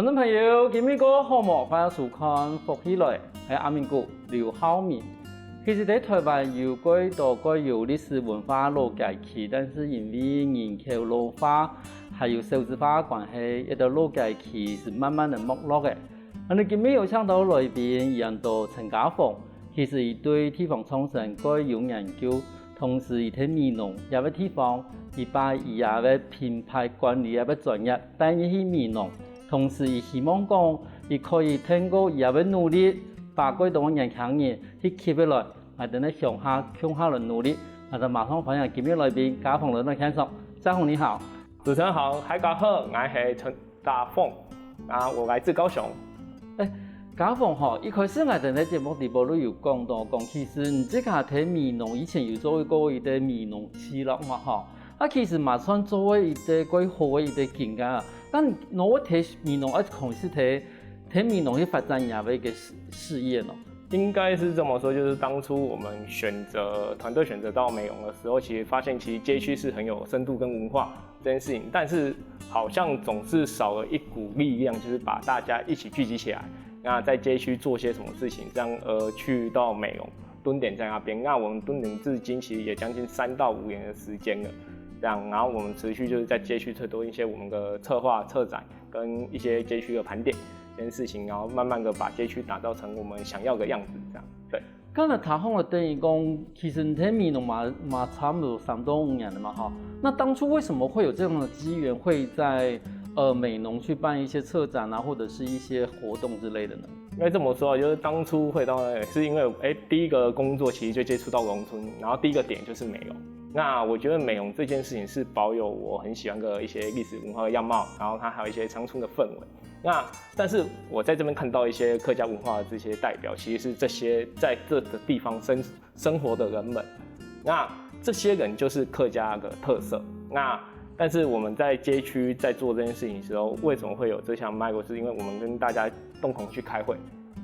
观众朋友，今日個項目歡迎收看福起來，係阿明哥劉浩明。其實喺台灣有幾多個有歷史文化老街區，但是因為人口老化，還有少子化關係，一個老街區是慢慢的沒落嘅。我哋今日有請到來賓，楊到陳家鳳，其實佢對地方創生該有研究，同時佢喺美濃有個地方，佢把佢有個品牌管理有個專業，帶入去美濃。同時，亦希望講，亦可以通過也要努力，把幾多年輕人去吸起來，我哋咧向下來努力。我哋馬上歡迎今日來賓家鳳來到現場。家鳳你好，主持人好，大家好，我係陳家鳳，我來自高雄。家鳳嗬，一開始我哋喺節目裡邊都有講到講，其實你即家喺美濃以前有做過一個美濃企業嘛嗬，其實嘛算作為一個幾好嘅一個經驗。但我睇美濃，可是睇美濃去發展也嘅一個事業咯。應該是這麼說，就是當初我們團隊選擇到美濃的時候，其實發現其實街區是很有深度跟文化這件事情，但是好像總是少了一股力量，就是把大家一起聚集起來，那在街區做些什麼事情，這樣去到美濃蹲點在那邊，那我們蹲點至今其實也將近3到5年的時間了。這樣，然後我們持續就是在街區推動一些我們的策劃、策展跟一些街區的盤點這件事情，然後慢慢的把街區打造成我們想要的樣子。這樣，對。剛才他講了等於講，其實你喺美濃嘛差不多3到5年了嘛哈。那當初為什麼會有這樣的機緣，會在美濃去辦一些策展啊，或者是一些活動之類的呢？因為這麼說，就是當初會到那裡，是因為第一個工作其實就接觸到農村，然後第一個點就是美容。那我覺得美容這件事情是保有我很喜歡的一些歷史文化的樣貌，然後它還有一些鄉村的氛圍。那但是我在這邊看到一些客家文化的這些代表，其實是這些在這個地方生活的人們。那這些人就是客家的特色。那但是我們在街區在做這件事情的時候，為什麼會有這項脈絡？是因為我們跟大家共同去開會，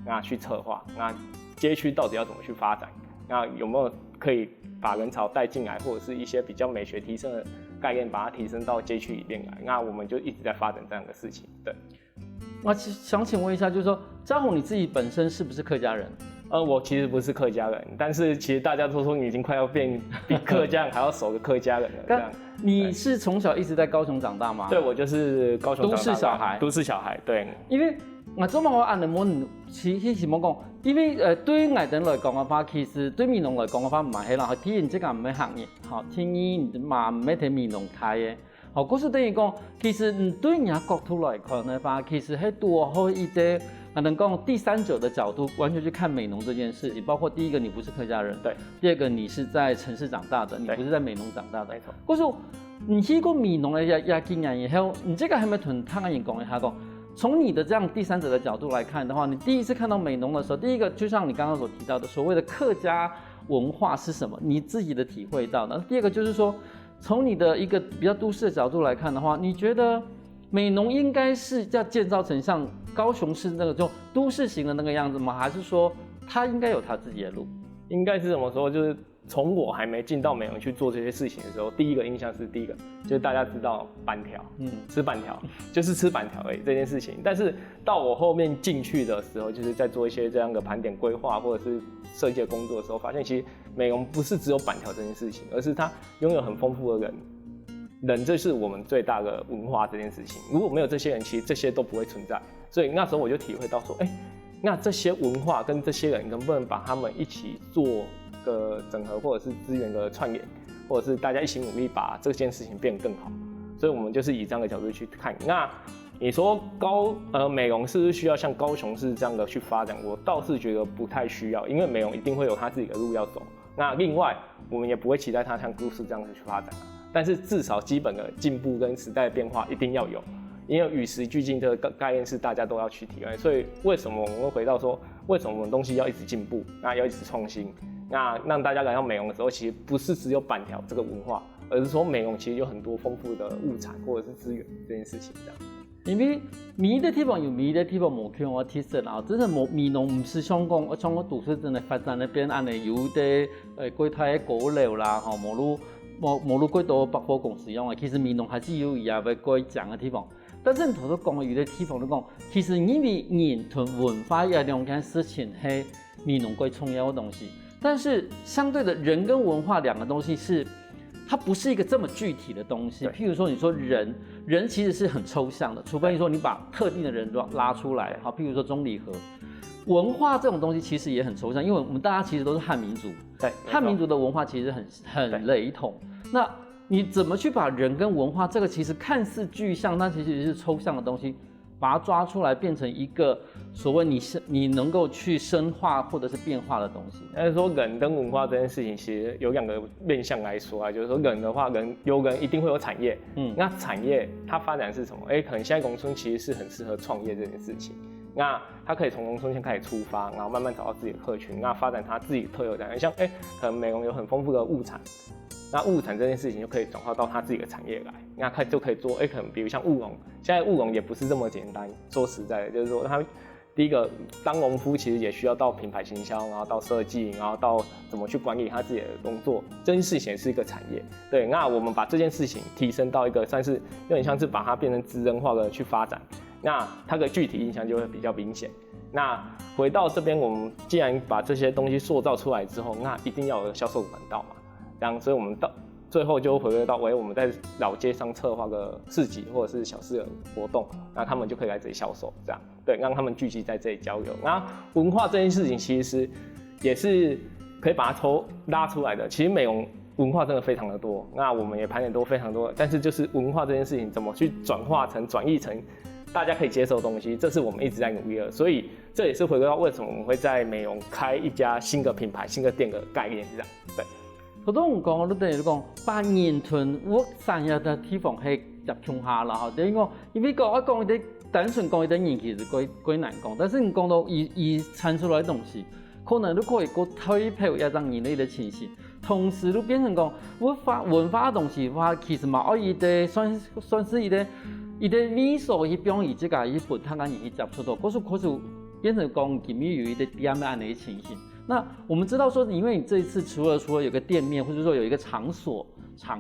那去策劃，那街區到底要怎麼去發展？那有沒有可以把人潮帶進來，或者是一些比較美學提升的概念，把它提升到街區裡面來？那我們就一直在發展這樣的事情。對，我想請問一下，就是說家鳳你自己本身是不是客家人？我其實不是客家人，但是其實大家都說你已經快要變比客家人還要熟的客家人了。這樣，你是從小一直在高雄長大嗎？對，我就是高雄長大的都市小孩。都市小孩，對。因為我做乜我按你問，其實冇講，因為對於我哋來講嘅話，其實對美濃來講嘅話唔係係啦，係天然之間唔係行業，好天然嘛唔係睇美濃開嘅。好，嗰時等於講，其實對人家角度來看嘅話，其實係多好一啲，能講第三者的角度完全去看美濃這件事情。包括第一個，你不是客家人；對，第二個，你是在城市長大的，你不是在美濃長大的。沒錯。嗰時你去過美濃嘅經驗以後，你這個係咪同他人講一下講？從你的這樣第三者的角度來看的話，你第一次看到美濃的時候，第一個就像你剛剛所提到的，所謂的客家文化是什麼？你自己的體會到的。第二個就是說，從你的一個比較都市的角度來看的話，你覺得美濃應該是要建造成像高雄市那個就都市型的那個樣子嗎？還是說它應該有它自己的路？應該是怎麼說？就是從我還沒進到美濃去做這些事情的時候，第一個印象是就是大家知道板條，吃板條，就是吃板條而已這件事情。但是到我後面進去的時候，就是在做一些這樣的盤點規劃或者是設計工作的時候，發現其實美濃不是只有板條這件事情，而是它擁有很豐富的人，這是我們最大的文化這件事情。如果沒有這些人，其實這些都不會存在。所以那時候我就體會到說，那這些文化跟這些人能不能把他們一起做個整合，或者是資源的串聯，或者是大家一起努力把這件事情變得更好。所以我們就是以這樣的角度去看。那你說美濃是不是需要像高雄市這樣的去發展？我倒是覺得不太需要，因為美濃一定會有它自己的路要走。那另外我們也不會期待它像都市這樣子去發展，但是至少基本的進步跟時代的變化一定要有，因為與時俱進這個概念是大家都要去體會。所以為什麼我們會回到說，為什麼我們東西要一直進步，那要一直創新？那讓大家來到美濃的時候，其實不是只有板條這個文化，而是說美濃其實有很多豐富的物產或者是資源這件事情這樣。因為每個地方有每個地方冇強嘅特色啦，真係美濃唔是香港都市真係發展那邊，安尼有啲幾大嘅高樓啦，吼無如幾多百貨公司樣啊。其實美濃還是有一樣嘅幾強嘅地方。但是头都讲有啲地方都讲，其实因为人同文化一两件事情是闽农贵重要的东西，但是相对的人跟文化两个东西是，它不是一个这么具体的东西。譬如说，你说人其实是很抽象的，除非说你把特定的人拉出来，好，譬如说钟理和。文化这种东西其实也很抽象，因为我们大家其实都是汉民族，对，汉民族的文化其实很雷同。那你怎么去把人跟文化这个其实看似具象，但其实是抽象的东西，把它抓出来，变成一个所谓你能够去深化或者是变化的东西。但是说人跟文化这件事情，其实有两个面向来说啊，就是说人的话，人一定会有产业，那产业它发展是什么？可能现在农村其实是很适合创业这件事情。那他可以从农村先开始出发，然后慢慢找到自己的客群，那发展他自己特有的，像可能美容有很丰富的物产，那物产这件事情就可以转化到他自己的产业来，那他就可以做可能比如像务农，现在务农也不是这么简单，说实在的，就是说他第一个当农夫其实也需要到品牌行销，然后到设计，然后到怎么去管理他自己的工作，这件事情也是一个产业。对，那我们把这件事情提升到一个算是有点像是把它变成职人化的去发展。那它的具体印象就会比较明显。那回到这边，我们既然把这些东西塑造出来之后，那一定要有销售管道嘛。这样，所以我们到最后就回归到，我们在老街上策划个市集或者是小市的活动，那他们就可以来这里销售，这样对，让他们聚集在这里交流。那文化这件事情其实也是可以把它拉出来的。其实美容文化真的非常的多，那我们也盘点都非常多，但是就是文化这件事情怎么去转译成大家可以接受的东西，这是我们一直在努力的。所以这也是回归到为什么我们会在美容开一家新的品牌、新的店的概念这样。对，好多人讲，我都等于讲把人屯我产业的地方去集中下啦，吼，等于讲，因为我讲一啲单纯讲一啲人其實幾難講，但是你講到以產出來的東西，可能都可以個推配一張人類的情形，同時都變成講文化的東西話，其實嘛，伊啲算是伊啲美術去表現這個去本他間去接觸到，可是變成講裡面有一啲點樣的情形。那我們知道說，因為你這一次除了有個店面，或者說有一個場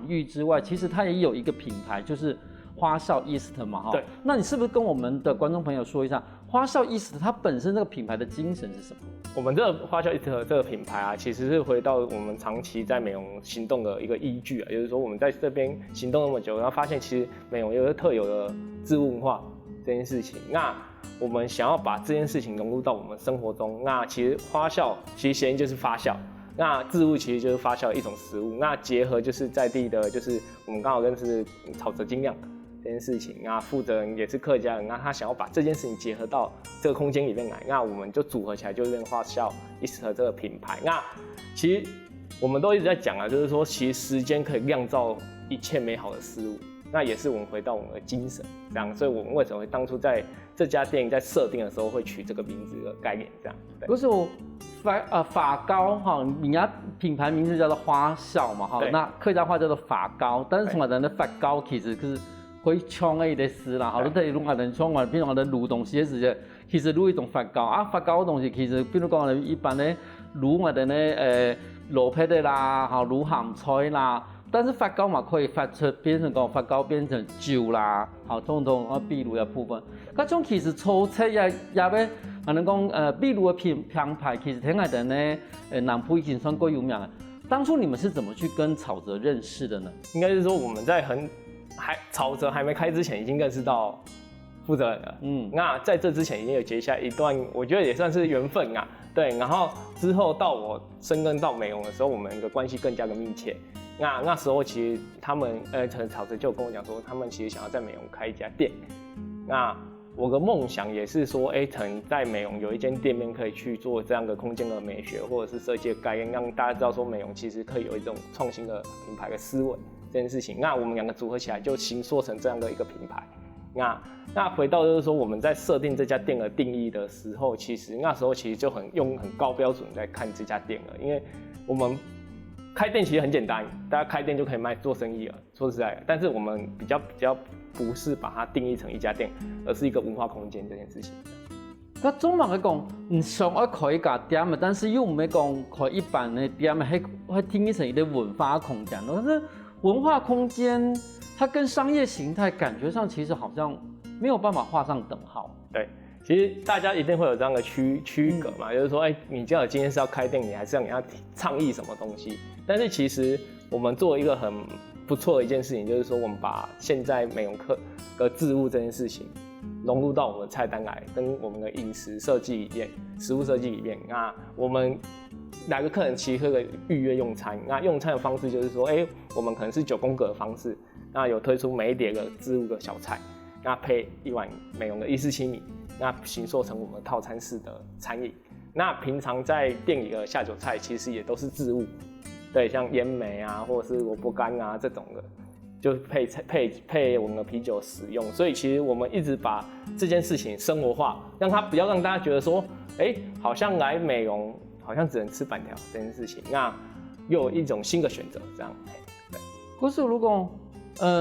域之外，其實它也有一個品牌，就是花笑 East 嘛，哈。對。那你是不是跟我們的觀眾朋友說一下，花笑 East 它本身這個品牌的精神是什麼？我們這個花笑 East 這個品牌啊，其實是回到我們長期在美容行動的一個依據啊，就是說我們在這邊行動那麼久，然後發現其實美容有一個特有的置物文化這件事情，那我們想要把這件事情融入到我們生活中。那其實花笑其實諧音就是發酵，那置物其實就是發酵的一種食物，那結合就是在地的，就是我們剛好認識草澤精釀這件事情，那負責人也是客家人，那他想要把這件事情結合到這個空間裡面來，那我們就組合起來就變成花笑 East 這個品牌。那其實我們都一直在講啊，就是說其實時間可以釀造一切美好的事物。那也是我們回到我們的精神，這樣，所以我們為什麼會當初在這家店在設定的時候會取這個名字的概念，這樣。不是我法膏哈，人家品牌名字叫做花笑嘛哈，那客家話叫做法膏，但是從來人的法膏其實是會搶的一個詞啦，好多睇如果人搶話，比如我哋滷東西嘅時候，其實滷一種法膏啊，法膏嘅東西其實比如講我哋一般咧滷我哋咧蘿蔔的啦，好滷鹹菜啦。但是發酵嘛可以發出變成講發酵變成酒啦，好通啊秘魯嘅部分。嗰種其實初期也要可能講秘魯嘅品牌其實聽下人呢南部已經算夠有名了。當初你們是怎麼去跟草澤認識的呢？應該是說我們在草澤還沒開之前已經認識到負責人了。那在這之前已經有結下一段，我覺得也算是緣分啊。對，然後之後到我深耕到美容的時候，我們的關係更加的密切。那時候其實他們草澤就跟我講說，他們其實想要在美容開一家店。那我的夢想也是說，可能在美容有一間店面可以去做這樣的空間的美學，或者是設計的概念，讓大家知道說美容其實可以有一種創新的品牌的思維這件事情。那我們兩個組合起來就形塑成這樣的一個品牌。那回到就是說我們在設定這家店的定義的時候，其實那時候其實就用很高標準在看這家店了，因為我們開店其實很簡單，大家開店就可以做生意了。說實在的，但是我們比較不是把它定義成一家店，而是一個文化空間這件事情。那總嘛去講，唔想要開一家店嘅，但是又唔係講開一般嘅店，係定義成一個文化空間。但是文化空間，它跟商業形態感覺上其實好像没有办法画上等号。对，其实大家一定会有这样的区隔嘛，就是说，你这样今天是要开店，你还是你要倡议什么东西？但是其实我们做一个很不错的一件事情，就是说我们把现在美容课的置物这件事情融入到我们的菜单来，跟我们的饮食设计里面、食物设计里面。那我们来个客人其实可以预约用餐，那用餐的方式就是说，我们可能是9宫格的方式，那有推出每一碟的置物的小菜，那配一碗美容的意式青米，那形塑成我们套餐式的餐饮。那平常在店里的下酒菜其实也都是置物，对，像烟梅啊，或者是萝卜干啊这种的，就配我们的啤酒使用。所以其实我们一直把这件事情生活化，让它不要让大家觉得说，好像来美容好像只能吃板条这件事情，那又有一种新的选择，这样。对。可是如果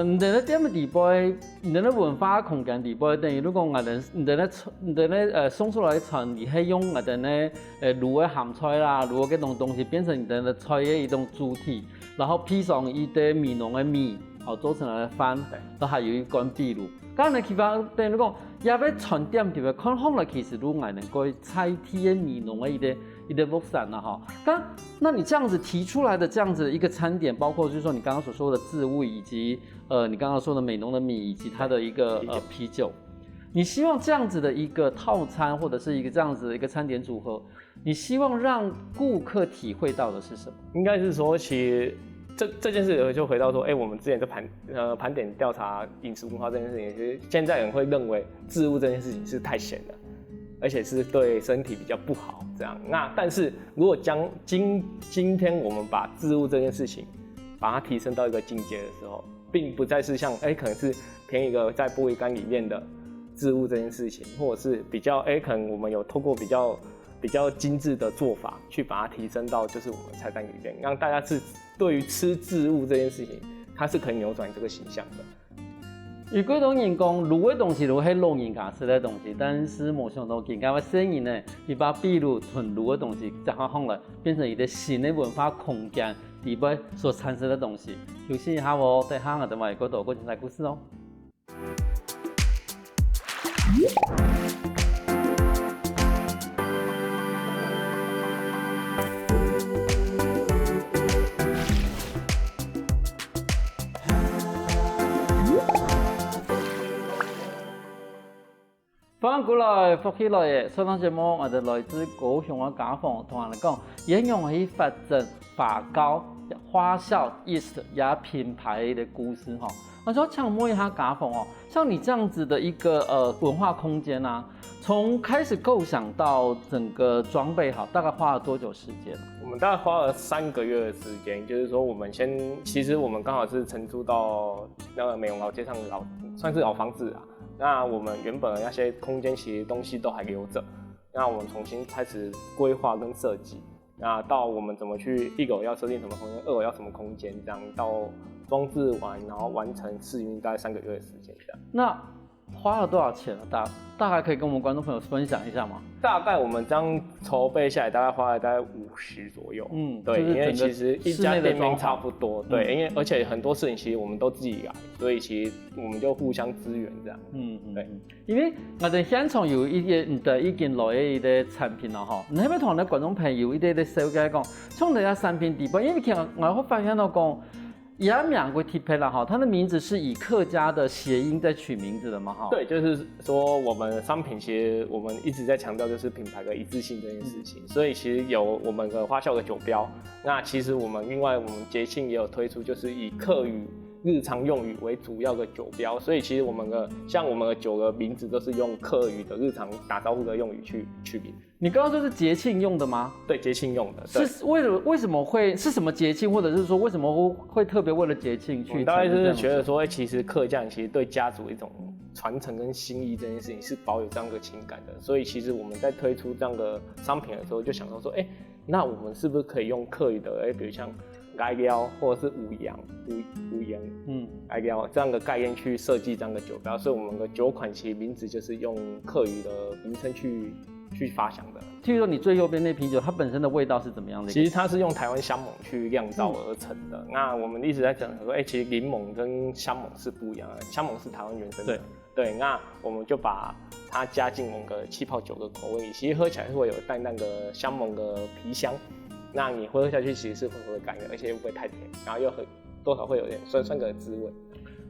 你在店的地位，你在文化空间地位，等于如果你在送出来餐，你可以用我的卤的咸菜啦，卤的这种东西变成你的菜的一种主体，然后配上一堆米浓的米，做成了饭，都还有一罐秘鲁。咁你其實等於講，也要傳點條嘅看法其實都還能夠菜體嘅米濃嘅一啲物產啦哈。那你這樣子提出來的這樣子一個餐點，包括就是說你剛剛所說的置物，以及你剛剛說的美濃的米，以及它的一個啤酒，你希望這樣子的一個套餐，或者是一個這樣子的一個餐點組合，你希望讓顧客體會到的是什麼？應該是說其實。這件事就回到說，我們之前在盤點調查飲食文化這件事情，其實現在人會認為置物這件事情是太鹹了，而且是對身體比較不好這樣。那但是如果今天我們把置物這件事情把它提升到一個境界的時候，並不再是像可能是填一個在玻璃缸裡面的置物這件事情，或者是比較可能我們有透過比較精緻的做法去把它提升到就是我們菜單裡面，讓大家是對於吃置物這件事情，它是可以扭轉這個形象的。如果當人講滷的東西都係老人家吃的東西，但是冇想到人家嘅生意呢，佢把秘魯同滷的東西整合起來，變成一個新的文化空間裡邊所產生的東西。休息一下喎，等下我哋埋嗰度講精彩故事哦。翻過來復起來嘅，上檔節目我哋來自高雄嘅家訪，同人哋講，應用去發展發酵花笑 East 也品牌嘅故事哈。我想請問一下家訪哦，像你這樣子的一個文化空間啊，從開始構想到整個裝備好，大概花了多久時間？我們大概花了3個月的時間，就是說我們其實我們剛好是承租到那個美容老街上的算是老房子啊。那我們原本的那些空間其實東西都還留着，那我們重新開始規劃跟設計，那到我們怎麼去1樓要設定什麼空間，2樓要什麼空間，這樣到裝置完，然後完成試運大概3個月的時間這樣。那花了多少錢啊？大概可以跟我們觀眾朋友分享一下嗎？大概我們這樣籌備下來，大概花了大概50左右。對，因為其實一家店面差不多。對，因為而且很多事情其實我們都自己來，所以其實我們就互相支援這樣。對。因為我哋現場有一啲已經來嘅一啲產品啦，你係咪同我哋觀眾朋友一啲小解講，從你嘅產品底部，因為其實我會發現到講。雅мя貴鐵皮啦哈，它的名字是以客家的諧音在取名字的嘛哈？對，就是說我們商品其實我們一直在強調就是品牌的一致性這件事情，所以其實有我們的花笑的酒標，那其實我們另外我們節慶也有推出，就是以客語日常用語為主要的酒標，所以其實我們的酒的名字都是用客語的日常打招呼的用語去取名。你剛剛說是節慶用的嗎？對，節慶用的。是為什麼會是什麼節慶，或者是說為什麼會特別為了節慶去？大概就是覺得說，其實客家人其實對家族一種傳承跟心意這件事情是保有這樣的情感的，所以其實我們在推出這樣的商品的時候，就想到說，那我們是不是可以用客語的，比如像愛料或者是五羊，愛料這樣的概念去設計這樣的酒標，所以我們的酒款其實名字就是用客語的名稱去發想的。譬如說你最右邊那瓶酒，它本身的味道是怎麼樣的？其實它是用台灣香檬去釀造而成的。那我們一直在講說，其實檸檬跟香檬是不一樣的，香檬是台灣原生的。对，那我们就把它加进我们的气泡酒的口味里，其实喝起来会有淡淡的香浓的皮香，那你喝下去其实是会回甘的，而且又不会太甜，然后又多少会有点酸酸的滋味。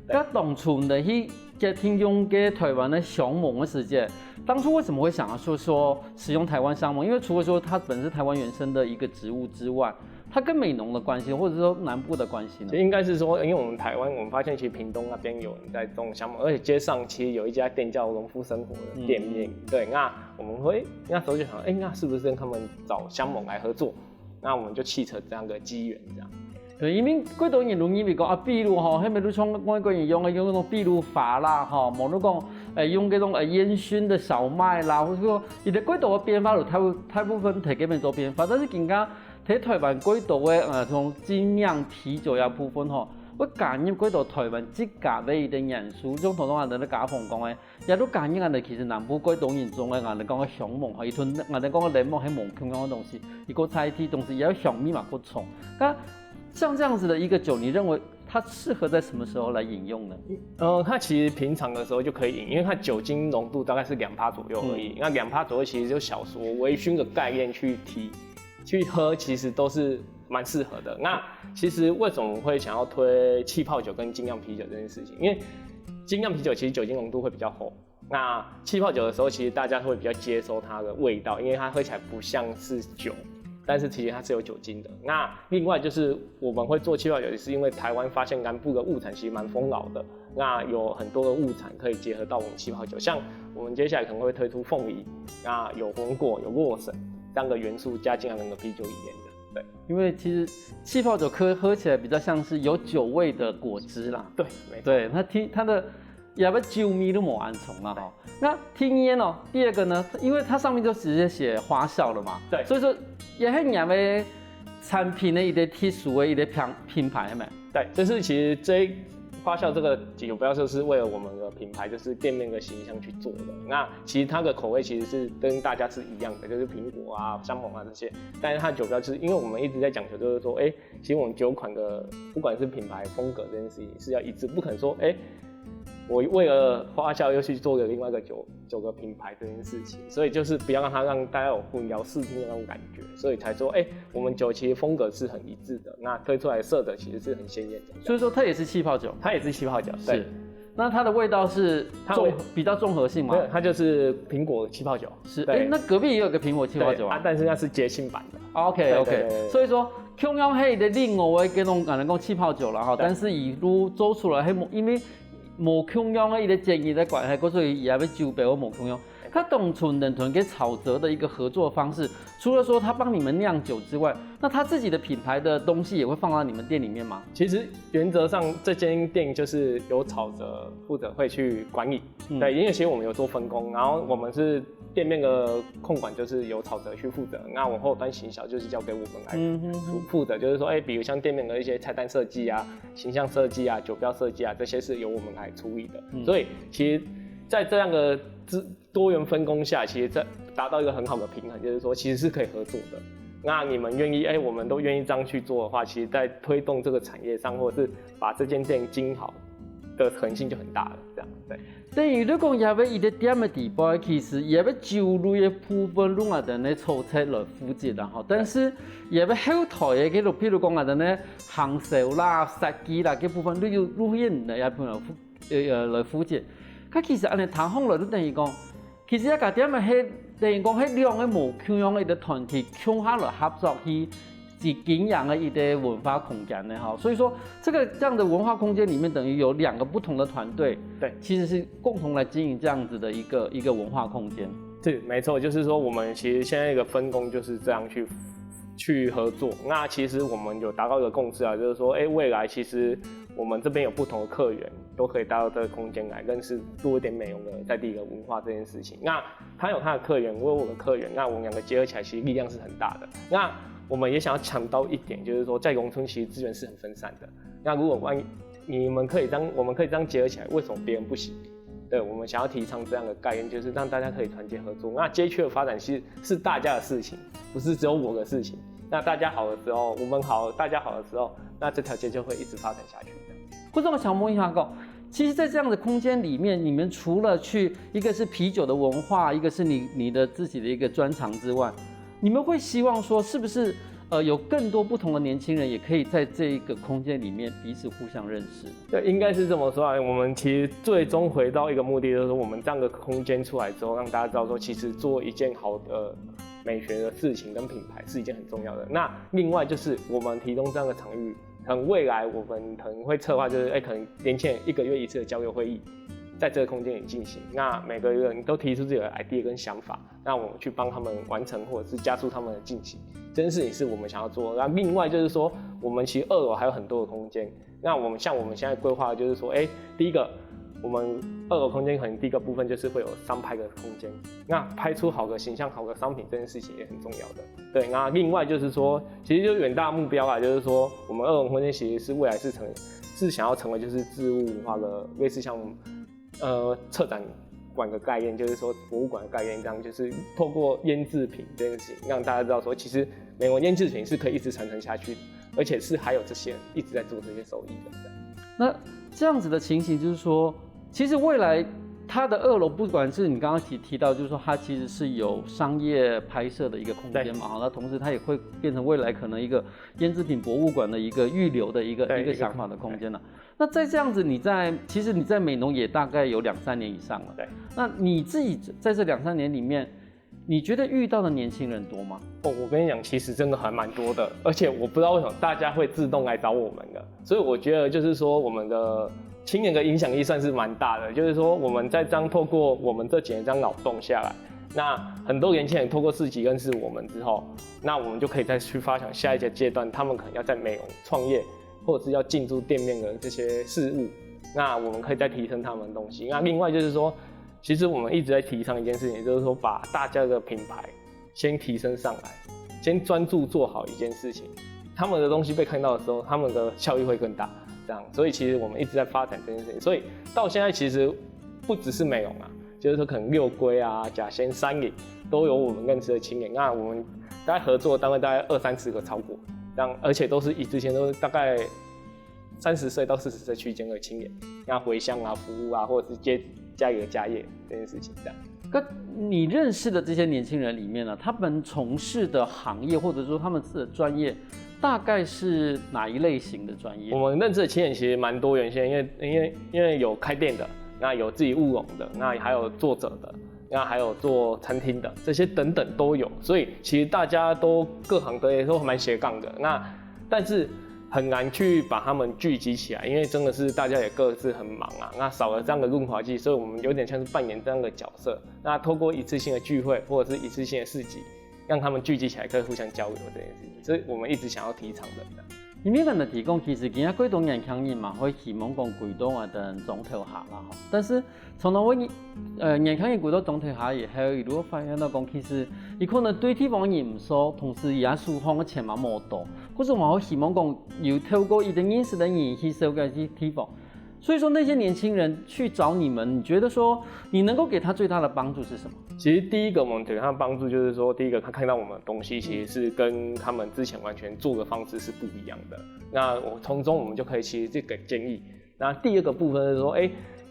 那当初的去接听用给台湾的香檬的时间，当初为什么会想要说使用台湾香檬？因为除了说它本身台湾原生的一个植物之外，它跟美浓的关系，或者说南部的关系呢？其实应该是说，因为我们台湾，我们发现其实屏东那边有人在种香檬，而且街上其实有一家店叫农夫生活的店面。对，那我们会那时候就想，那是不是跟他们找香檬来合作？那我们就契合这样的机缘，这样。对，因为几多人容易讲啊，比如吼，迄咪你像我个人用那种秘鲁法啦，吼，无你讲用那种烟熏的小麦啦，或者说伊的几多的变化，就大部分提给面做变化，但是更加睇台湾几多的从精酿啤酒呀部分吼，我加入几多台湾自家的一啲元素，种同我哋咧家风讲嘅，也都加入我哋其實南部幾多人種嘅我哋講嘅香檬，伊吞我哋講嘅檸檬係檬香嘅東西，一個菜體東西也有香味嘛，個蟲。那像這樣子的一個酒，你認為它適合在什麼時候來飲用呢？它其實平常的時候就可以飲，因為它酒精濃度大概是2%左右而已。那2%左右其實就小說微醺的概念去喝，其實都是蠻適合的。那其實為什麼我會想要推氣泡酒跟精釀啤酒這件事情？因為精釀啤酒其實酒精濃度會比較厚，那氣泡酒的時候其實大家會比較接受它的味道，因為它喝起來不像是酒。但是其實它是有酒精的。那另外就是我們會做氣泡酒，也是因為台灣發現南部的物產其實蠻豐饒的，那有很多的物產可以結合到我們氣泡酒，像我們接下來可能會推出鳳梨，那有紅果、有洛神這樣的元素加進來那個啤酒裡面的。對，因為其實氣泡酒喝起來比較像是有酒味的果汁啦。對，沒錯。對，它的也不酒味都冇安蟲啦哈。那聽煙哦，第二個呢，因為它上面就直接寫花酵了嘛，對，所以說也係人嘅產品的一個特殊的一個品牌，係咪？對，就是其實這花酵這個酒標就是為了我們的品牌，就是店面的形象去做的。那其實它的口味其實是跟大家是一樣的，就是蘋果啊、香檬啊這些，但是它的酒標就是因為我們一直在講求，就是說，其實我們酒款的不管是品牌風格這件事情是要一致，不可能說，我為了花酵又去做了另外一個酒個品牌這件事情，所以就是不要讓它讓大家有混淆視聽的那種感覺，所以才說，我們酒其實風格是很一致的，那推出來色的其實是很鮮豔的。所以說它也是氣泡酒，它也是氣泡酒，對。是。那它的味道是比較綜合性嗎？它就是蘋果氣泡酒。是。那隔壁也有個蘋果氣泡酒啊，但是那是節慶版的。OK。所以說，同樣係的另外嘅種人講氣泡酒啦哈，但是一路做出來係因為無同樣的一個建議的關係，所以也要酒標無同樣。它當初能團跟草澤的一個合作方式，除了說他幫你們釀酒之外，那他自己的品牌的東西也會放到你們店裡面嗎？其實原則上這間店就是由草澤負責會去管理，對，因為其實我們有做分工，然後我們是店面的控管就是由草澤去負責，那我後端行銷就是交給我們來負責，就是說，比如像店面的一些菜單設計啊、形象設計啊、酒標設計啊，這些是由我們來處理的，所以其實在這樣的多元分工下，其實在達到一個很好的平衡，就是說其實是可以合作的。那你們願意，我們都願意這樣去做的話，其實在推動這個產業上，或者是把這間店經營好的可能性就很大了。這樣，對。等於你講也要一個點的地步，其實也要酒類的部分，用我哋咧操作來負責啦，吼。但是也要後台嘅嗰度，譬如講我哋咧行銷啦、設計啦嘅部分，都要錄音嚟來負責。其實按你談風來都等於講，其實一個點係等於講係兩個無共樣的一個團體共下來合作去經營的一個文化空間的哈。所以說，這樣的文化空間裡面，等於有兩個不同的團隊，對，其實是共同來經營這樣子的一個文化空間。對，沒錯，就是說我們其實現在一個分工就是這樣去合作。那其實我們有達到一個共識啊，就是說，未來其實我們這邊有不同的客源，都可以帶到這個空間來認識多一點美容的在地的文化這件事情。那他有他的客源，我有我的客源，那我們兩個結合起來，其實力量是很大的。那我們也想要強調一點，就是說在農村其實資源是很分散的。那如果萬一我們可以這樣結合起來，為什麼別人不行？對，我們想要提倡這樣的概念，就是讓大家可以團結合作。那街區的發展其實是大家的事情，不是只有我的事情。那大家好的時候，我們好，大家好的時候，那這條街就會一直發展下去。或者我想問一下講，其实，在这样的空间里面，你们除了去一个是啤酒的文化，一个是你的自己的一个专长之外，你们会希望说，是不是有更多不同的年轻人也可以在这一个空间里面彼此互相认识？对，应该是这么说啊。我们其实最终回到一个目的，就是说我们这样的空间出来之后，让大家知道说，其实做一件好的美学的事情跟品牌是一件很重要的。那另外就是我们提供这样的场域。可能未来我们可能会策划，就是可能年轻人1个月1次的交流会议，在这个空间里进行。那每个人都提出自己的 idea 跟想法，那我们去帮他们完成或者是加速他们的进行。这件事情是我们想要做的。那另外就是说，我们其实2楼还有很多的空间。那我们现在规划的就是说，第一个，我们2楼空间可能第一个部分就是会有商拍的空间。那拍出好的形象、好的商品这件事情也很重要的。对，那另外就是说，其实就远大目标啊，就是说我们2楼空间其实是未来是想要成为就是置物文化的类似像策展馆的概念，就是说博物馆的概念这样，就是透过腌制品这件事情，让大家知道说，其实美国腌制品是可以一直传承下去的，而且是还有这些人一直在做这些手艺的。那这样子的情形就是说，其实未来它的2楼，不管是你刚刚提到，就是说它其实是有商业拍摄的一个空间嘛，那同时它也会变成未来可能一个腌制品博物馆的一个预留的一个想法的空间了。那在这样子，其实你在美浓也大概有2-3年以上了。对。那你自己在这2-3年里面，你觉得遇到的年轻人多吗？我跟你讲，其实真的还蛮多的，而且我不知道为什么大家会自动来找我们的，所以我觉得就是说我们的青年的影响力算是蛮大的，就是说我们在透过我们这几年这样脑洞下来，那很多年轻人透过自己认识我们之后，那我们就可以再去发想下一个阶段，他们可能要在美容创业，或者是要进驻店面的这些事物，那我们可以再提升他们的东西。那另外就是说，其实我们一直在提倡一件事情，就是说把大家的品牌先提升上来，先专注做好一件事情，他们的东西被看到的时候，他们的效益会更大。这样，所以其实我们一直在发展这件事情，所以到现在其实不只是美容啊，就是说可能六龟啊、甲酰、山里都有我们认识的青年。那我们大概合作单位大概20-30个超过，这样，而且都是之前都是大概30岁到40岁区间的青年，那回乡啊、服务啊，或者是接家里的家业这件事情这样。那你认识的这些年轻人里面呢，他们从事的行业或者说他们自己的专业，大概是哪一类型的专业？我们认识的青年其实蛮多元性，因为有开店的，那有自己务农的，那还有作者的，那还有做餐厅的，这些等等都有。所以其实大家都各行各业都蛮斜杠的。那但是很难去把他们聚集起来，因为真的是大家也各自很忙啊。那少了这样的润滑剂，所以我们有点像是扮演这样的角色。那透过一次性的聚会或者是一次性的市集，让他们聚集起来，可以互相交流这件事情，所以我们一直想要提倡的。因为咱的提供，其实今仔几多年轻人嘛，会希望讲几多啊等总头下啦吼。但是从头我年轻人几多总头下以后，如果发现到讲，其实伊可能对地方人唔熟，同时也书方嘅钱嘛冇多，或者我希望讲有透过伊的认识的人去收这些地方。所以说那些年轻人去找你们，你觉得说你能够给他最大的帮助是什么？其实第一个我们给他的帮助就是说，第一个他看到我们的东西其实是跟他们之前完全做的方式是不一样的。那我从中我们就可以其实这个建议。那第二个部分是说，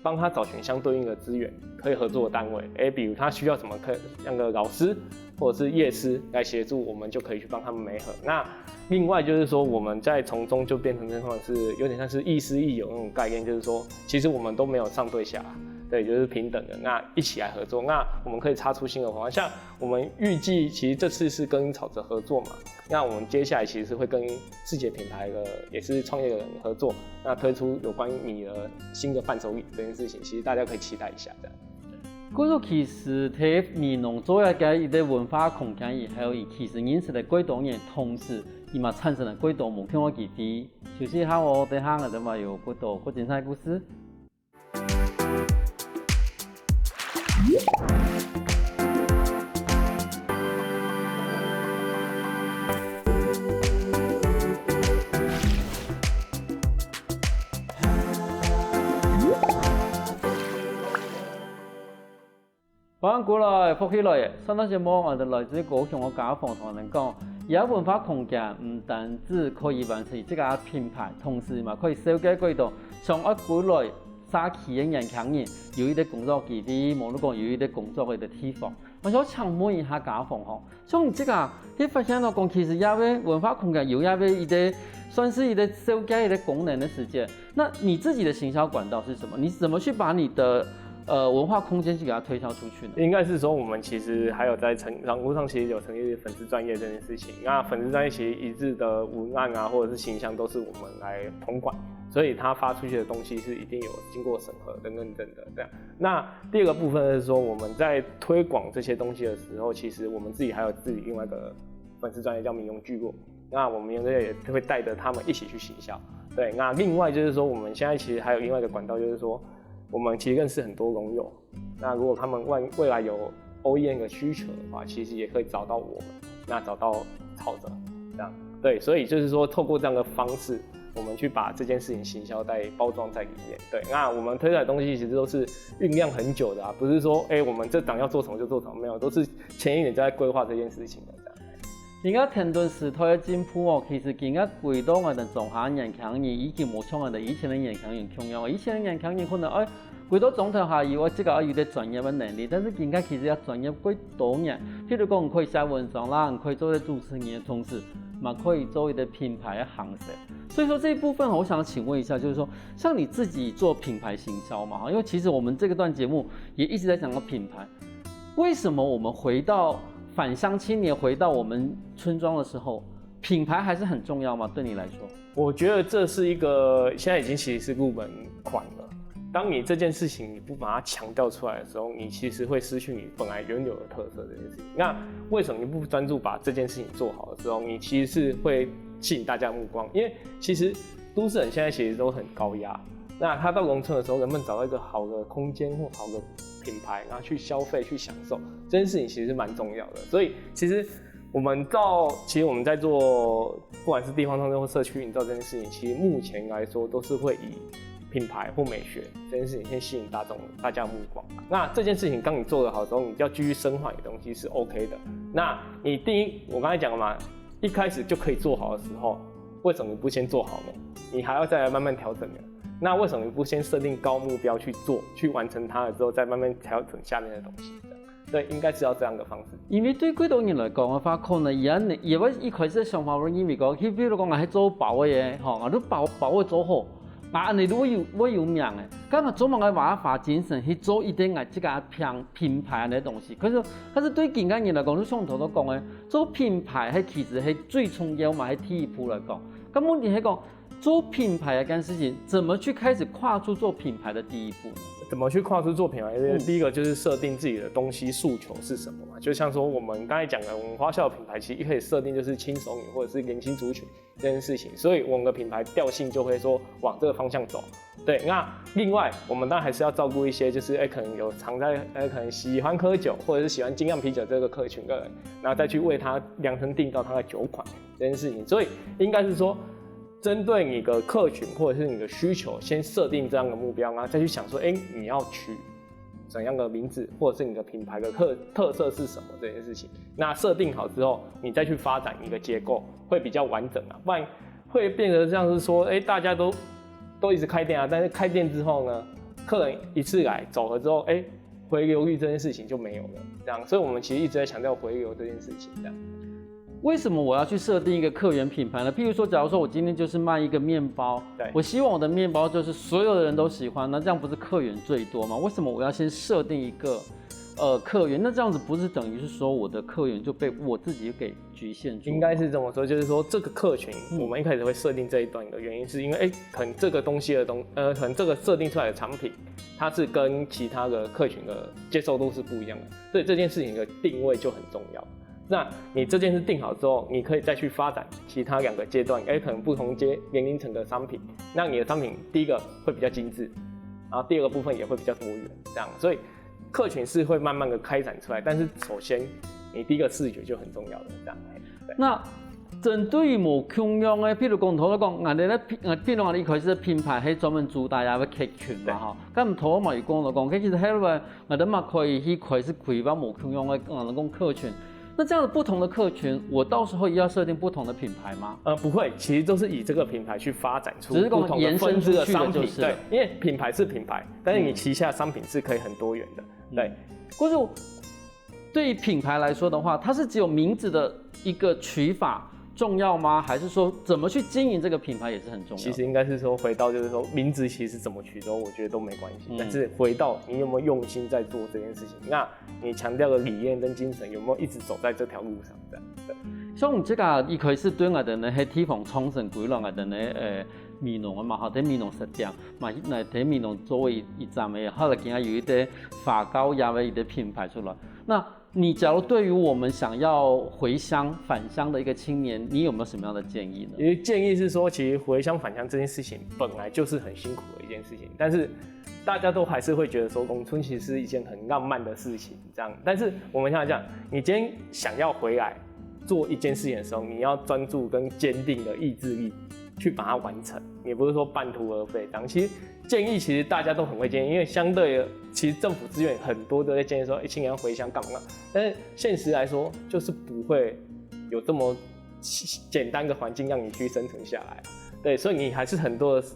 帮他找寻相对应的资源，可以合作的单位。比如他需要什么像个老师或者是业师来协助，我们就可以去帮他们媒合。那另外就是说，我们在从中就变成这种是有点像是亦师亦友那种概念，就是说，其实我们都没有上对下，对，就是平等的。那一起来合作，那我们可以擦出新的火花。像我们预计，其实这次是跟草哲合作嘛，那我们接下来其实是会跟世界品牌的也是创业的人合作，那推出有关米的新的伴手礼这件事情，其实大家可以期待一下这样。嗰個其實喺美濃做一個伊的文化空間以後，伊其實認識了幾多年，同時伊嘛產生了幾多目標嘅基地。休息下我等下我嘛有幾多精彩故事。翻過來，復起來，上檔節目我哋來自高雄嘅家訪同人講，而家文化空間唔單止可以完成這個品牌，同時嘛可以收集幾多上一過來早期的年轻人有一啲工作基地，無論講有一啲工作嘅地方，我想請問一下家鳳吼，像你這個，你發現到講其實要為文化空間有要為一啲算是一啲設計一啲功能的時間，那你自己的行銷管道是什麼？你怎麼去把你的文化空間去給它推銷出去呢？應該是說，我們其實還有在網絡上其實有成立粉絲專頁這件事情。那粉絲專頁其實一致的文案啊，或者是形象都是我們來統管，所以它發出去的東西是一定有經過審核跟認證的。這樣。那第二個部分是說，我們在推廣這些東西的時候，其實我們自己還有自己另外一個粉絲專頁叫民庸聚落。那我們民庸也會帶着他們一起去行銷。對，那另外就是說，我們現在其實還有另外一個管道，就是說，我們其實認識很多農友，那如果他們未來有 OEM 的需求的話，其實也可以找到我們，那找到草者，這樣對，所以就是說透過這樣的方式，我們去把這件事情行銷在包裝在裡面。對，那我們推出來的東西其實都是醞釀很久的啊，不是說我們這檔要做什麼就做什麼，沒有，都是前一年就在規劃這件事情的。而家停頓時代嘅進步哦，其實而家幾多我哋做下年輕人已經冇像我哋以前嘅年輕人咁樣。以前嘅年輕人可能幾多總統下以為這個有啲專業嘅能力，但是而家其實要專業幾多年。譬如講，你可以寫文章啦，你可以做啲主持人嘅同時，嘛可以做一啲品牌嘅行業。所以說這一部分，我想請問一下，就是說，像你自己做品牌行銷嘛，因為其實我們這個段節目也一直在講到品牌，為什麼我們回到返鄉青年回到我們村莊的時候，品牌還是很重要嗎？對你來說，我覺得這是一個現在已經其實是入門款了。當你這件事情你不把它強調出來的時候，你其實會失去你本來原有的特色這件事情。那為什麼你不專注把這件事情做好的時候，你其實是會吸引大家的目光？因為其實都市人現在其實都很高壓，那他到農村的時候，能不能找到一個好的空間或好的品牌，然後去消費、去享受這件事情，其實是蠻重要的。所以其實我們在做，不管是地方創生或社區營造這件事情，其實目前來說都是會以品牌或美學這件事情先吸引大家的目光。那這件事情當你做得好之後，你要繼續深化你的東西是 OK 的。那你我剛才講了嘛，一開始就可以做好的時候，為什麼你不先做好呢？你還要再來慢慢調整呢？那為什麼你不先設定高目標去做，去完成它了之後，再慢慢調整下面的東西？對，應該是要這樣的方式。因為對幾多人來講嘅話，可能而家一開始嘅想法會因為講，譬如講我係做包嘅，我都包嘅做好，你都會有名嘅。咁啊，做乜我把它發展成去做一啲這個品牌嘅東西？可是對現今人來講，都上頭都講嘅，做品牌係其實係最重要嘛，係第一步來講。咁問題係講，做品牌這件事情，怎麼去開始跨出做品牌的第一步呢？怎麼去跨出做品牌？第一個就是設定自己的東西訴求是什麼嘛。就像說我們剛才講的，我們花校的品牌其實一開始設定就是輕熟女或者是年輕族群這件事情，所以我們的品牌調性就會說往這個方向走。對，那另外我們當然還是要照顧一些就是可能有常在可能喜歡喝酒或者是喜歡精釀啤酒這個客群的人，然後再去為他量身定造他的酒款這件事情。所以應該是說，針對你的客群或者是你的需求，先設定這樣的目標，然後再去想說，你要取怎樣的名字，或者是你的品牌的特色是什麼這件事情。那設定好之後，你再去發展你的結構，會比較完整啊，不然會變得像是說，大家都一直開店啊，但是開店之後呢，客人一次來走了之後，回流率這件事情就沒有了，這樣。所以我們其實一直在強調回流這件事情，這樣。為什麼我要去設定一個客源品牌呢？譬如說，假如說我今天就是賣一個麵包，我希望我的麵包就是所有的人都喜歡，那這樣不是客源最多嗎？為什麼我要先設定一個客源？那這樣子不是等於是說我的客源就被我自己給局限住？應該是這麼說，就是說這個客群，我們一開始會設定這一段的原因，是因為可能這個東西的可能這個設定出來的產品，它是跟其他的客群的接受度是不一樣的，所以這件事情的定位就很重要。那你這件事定好之後，你可以再去發展其他兩個階段，可能不同年齡層的商品。那你的商品第一個會比較精緻，然後第二個部分也會比較多元，這樣。所以客群是會慢慢的開展出來，但是首先你第一個視覺就很重要的，這樣。那針對於無共用的，譬如講頭都講，我哋咧，譬如我哋一開始品牌係專門主打一個客群嘛，嚇。咁唔頭嘛，又講到講，其實喺度我哋嘛可以去開始開發無共用的，我哋講客群。那这样的不同的客群，我到时候也要设定不同的品牌吗？不会，其实都是以这个品牌去发展出不同延伸分支的商品，就是对，因为品牌是品牌，但是你旗下商品是可以很多元的，对。或者对于品牌来说的话，它是只有名字的一个取法重要吗？还是说怎么去经营这个品牌也是很重要的？其实应该是说回到就是说名字其实怎么取都我觉得都没关系，但是回到你有没有用心在做这件事情，那你强调的理念跟精神有没有一直走在这条路上这样？对。像我们这个一开始对我哋呢，喺地方冲绳规落我哋呢，美浓啊嘛，好喺美浓实店，嘛嚟喺美浓作为一站嘅，后来今日有一啲法高雅嘅一啲品牌出来。那你假如对于我们想要回乡返乡的一个青年，你有没有什么样的建议呢？因为建议是说，其实回乡返乡这件事情本来就是很辛苦的一件事情，但是大家都还是会觉得说，农村其实是一件很浪漫的事情，这样。但是我们想讲，你今天想要回来做一件事情的时候，你要专注跟坚定的意志力去把它完成，也不是说半途而废这样。其实建议其实大家都很会建议，因为相对的，其实政府资源很多都在建议说，青年要回乡干嘛？但是现实来说，就是不会有这么简单的环境让你去生存下来。对，所以你还是很多的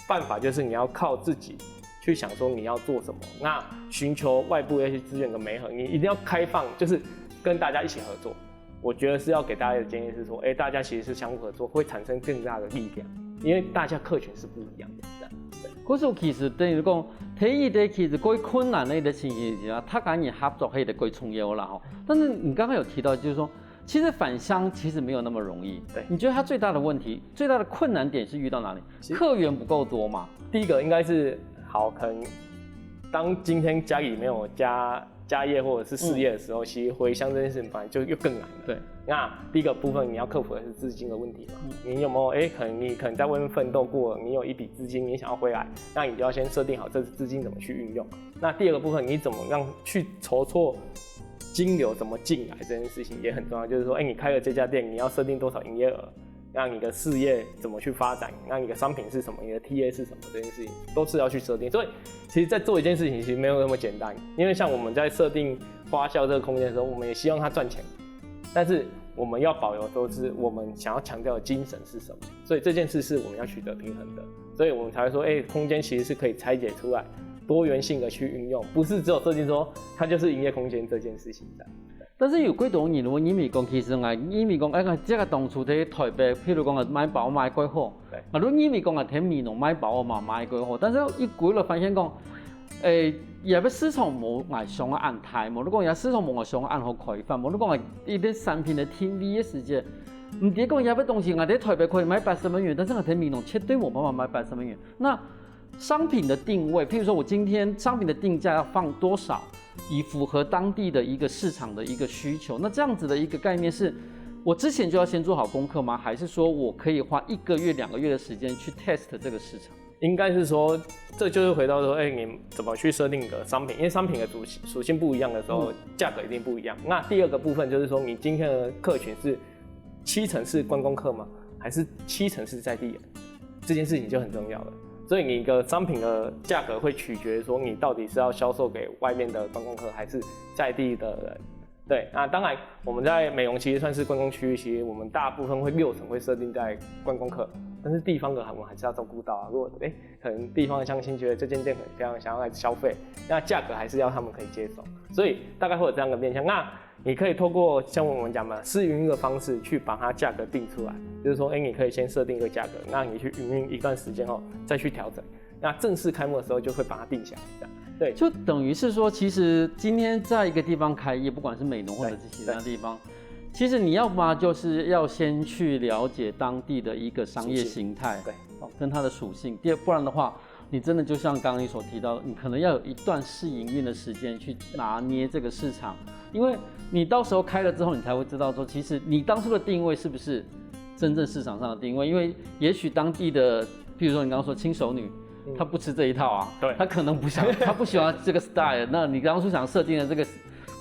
办法，就是你要靠自己去想说你要做什么，那寻求外部的一些资源的媒合，你一定要开放，就是跟大家一起合作。我觉得是要给大家的建议是说，大家其实是相互合作，会产生更大的力量，因为大家客群是不一样的。嗰時其實等於講，睇伊哋其實最困難的一個情形之下，他跟你合作係得最重要啦吼。但是你剛剛有提到，就是說，其實返鄉其實沒有那麼容易。對，你覺得它最大的問題、最大的困難點是遇到哪裡？客源不夠多嘛？第一個應該是好，可能當今天家裡沒有家業或者是事業的時候，其實回鄉這件事情本來就又更難了。對，那第一個部分你要克服的是資金的問題嘛。你有沒有可能在外面奮鬥過，你有一筆資金，你想要回來，那你就要先設定好這資金怎麼去運用。那第二個部分，你怎麼讓去籌措金流怎麼進來這件事情也很重要，就是說，你開了這家店，你要設定多少營業額。讓你的事業怎麼去發展，讓你的商品是什麼，你的 TA 是什麼，這件事情都是要去設定。所以，其實在做一件事情，其實沒有那麼簡單。因為像我們在設定花校這個空間的時候，我們也希望它賺錢，但是我們要保留都是我們想要強調的精神是什麼。所以這件事是我們要取得平衡的，所以我們才會說，空間其實是可以拆解出來，多元性的去運用，不是只有設定說它就是營業空間這件事情的。但是有幾多年喎，因為講其實因為講即係當初喺台北，譬如講買包買幾好，啊，如因為講喺美濃買包嘛買幾好，但是一過來發現講，也不市場冇外上嘅安排，冇你講也市場冇外上嘅安好開發，冇你講一啲產品嘅天 V 嘅時間，唔啲講也不東西，我喺台北可以買80蚊元，但是我喺美濃絕對冇辦法買80蚊元。那商品的定位，譬如說我今天商品的定價要放多少？以符合當地的一個市場的一個需求，那這樣子的一個概念是，我之前就要先做好功課嗎？還是說我可以花1個月、2個月的時間去 test 這個市場？應該是說，這就是回到說，你怎麼去設定一個商品？因為商品的屬性不一樣的時候，價格一定不一樣。那第二個部分就是說，你今天的客群是70%是觀光客嗎？還是70%是在地人？這件事情就很重要了。所以你的商品的價格會取決於說你到底是要銷售給外面的觀光客，還是在地的人。對，那當然我們在美濃其實算是觀光區域，其實我們大部分會60%會設定在觀光客，但是地方的我們還是要照顧到啊。如果可能地方的鄉親覺得這間店很非常想要來消費，那價格還是要他們可以接受，所以大概會有這樣的面向。那你可以透過像我們講的試營運的方式去把它價格定出來，就是說，你可以先設定一個價格，那你去營運一段時間後再去調整，那正式開幕的時候就會把它定下來，這樣。對，就等於是說，其實今天在一個地方開業，不管是美濃或者是其他地方，其實你要嘛就是要先去了解當地的一個商業形態，對，跟它的屬性。第二，不然的話，你真的就像剛剛你所提到的，你可能要有一段試營運的時間去拿捏這個市場，因為你到時候開了之後，你才會知道說，其實你當初的定位是不是真正市場上的定位？因為也許當地的，譬如說你剛剛說輕熟女，她不吃這一套啊，對，她可能不想，她不喜歡這個 style。那你剛剛想設定的這個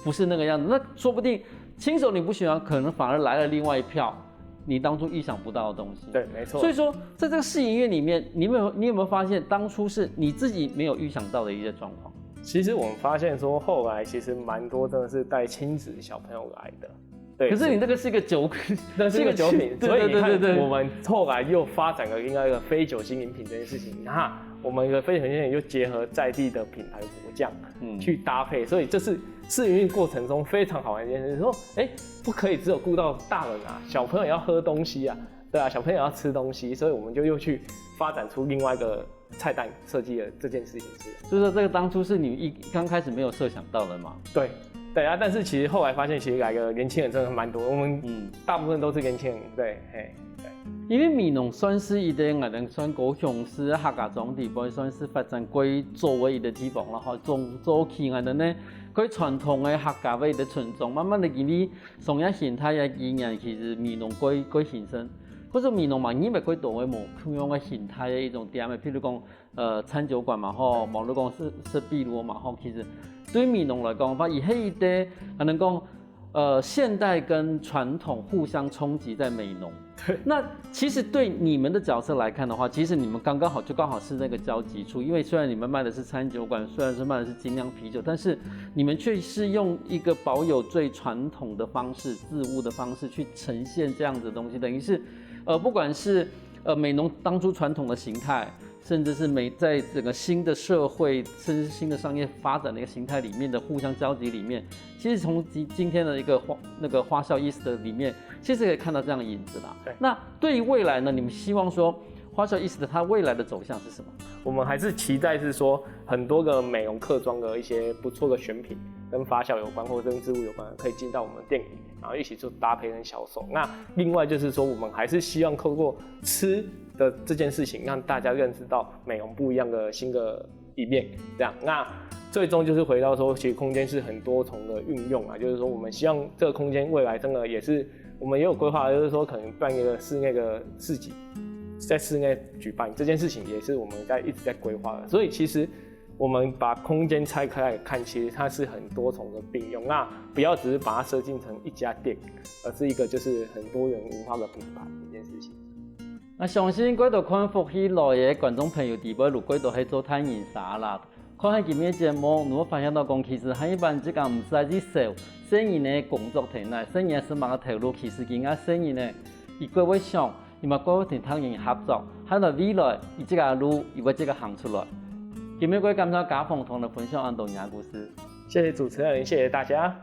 不是那個樣子，那說不定輕熟女不喜歡，可能反而來了另外一票你當初意想不到的東西。對，沒錯。所以說，在這個試營運裡面，你有沒有發現當初是你自己沒有預想到的一些狀況？其实我们发现说，后来其实蛮多真的是带亲子小朋友来的。对，可是你这个是一个酒，那是一个酒品，所以你看对，我们后来又发展了另外一个非酒精饮品这件事情。那我们的非酒精饮品又结合在地的品牌果酱，去搭配，所以这是试营运过程中非常好玩的一件事。说，不可以只有顾到大人啊，小朋友也要喝东西啊，对啊，小朋友也要吃东西，所以我们就又去发展出另外一个菜单设计的这件事情是。所以说这个当初是你刚开始没有设想到的嘛？对啊，但是其实后来发现，其实来的年轻人真的蛮多，我们大部分都是年轻人，对。因为美浓算是一个我们算高雄市客家庄地方，算是发展最早的一个地方啦。吼，早期我们呢，佢传统的客家的一个村庄，慢慢的因为商业形态的经验，其实美浓改形成。或者美浓嘛，因为改多的无同样的形态的一种店的，譬如讲餐酒馆嘛，吼，网络讲是壁炉嘛，吼，其实对美浓来讲，发现迄一代可能讲现代跟传统互相冲击在美浓。对，那其实对你们的角色来看的话，其实你们刚好是那个交集处，因为虽然你们卖的是餐酒馆，虽然是卖的是精酿啤酒，但是你们却是用一个保有最传统的方式、自物的方式去呈现这样子的东西，等于是不管是美浓当初传统的形态，甚至是在整个新的社会，甚至新的商业发展的一个形态里面的互相交集里面，其实从今天的一个花笑East的里面，其实可以看到这样的影子啦。对。那对于未来呢？你们希望说花笑East它未来的走向是什么？我们还是期待是说很多个美容客庄的一些不错的选品，跟发酵有关或者跟植物有关，可以进到我们的店里，然后一起做搭配跟销售。那另外就是说，我们还是希望透过吃的这件事情，让大家认识到美容不一样的新的一面。这样，那最终就是回到说，其实空间是很多重的运用啊，就是说我们希望这个空间未来真的也是，我们也有规划，就是说可能办一个室内的市集。在室内举办这件事情也是我们一直在规划的，所以其实我们把空间拆开来看，其实它是很多重的并用。那不要只是把它设计成一家店，而是一个就是很多元文化的品牌这件事情。那相信几度看福喜来的观众朋友，伫尾路几度去做探研啥啦？看下今日节目，如果发现到讲，其实喺一般之间唔使去受生意的工作体内，生意的什么投入，其实今仔生意呢，伊过会想。伊嘛过同汤圆合作，喺度未来伊这个路伊要这个行出来。今日我感谢贾凤同的分享安东亚故事，谢谢主持人，谢谢大家。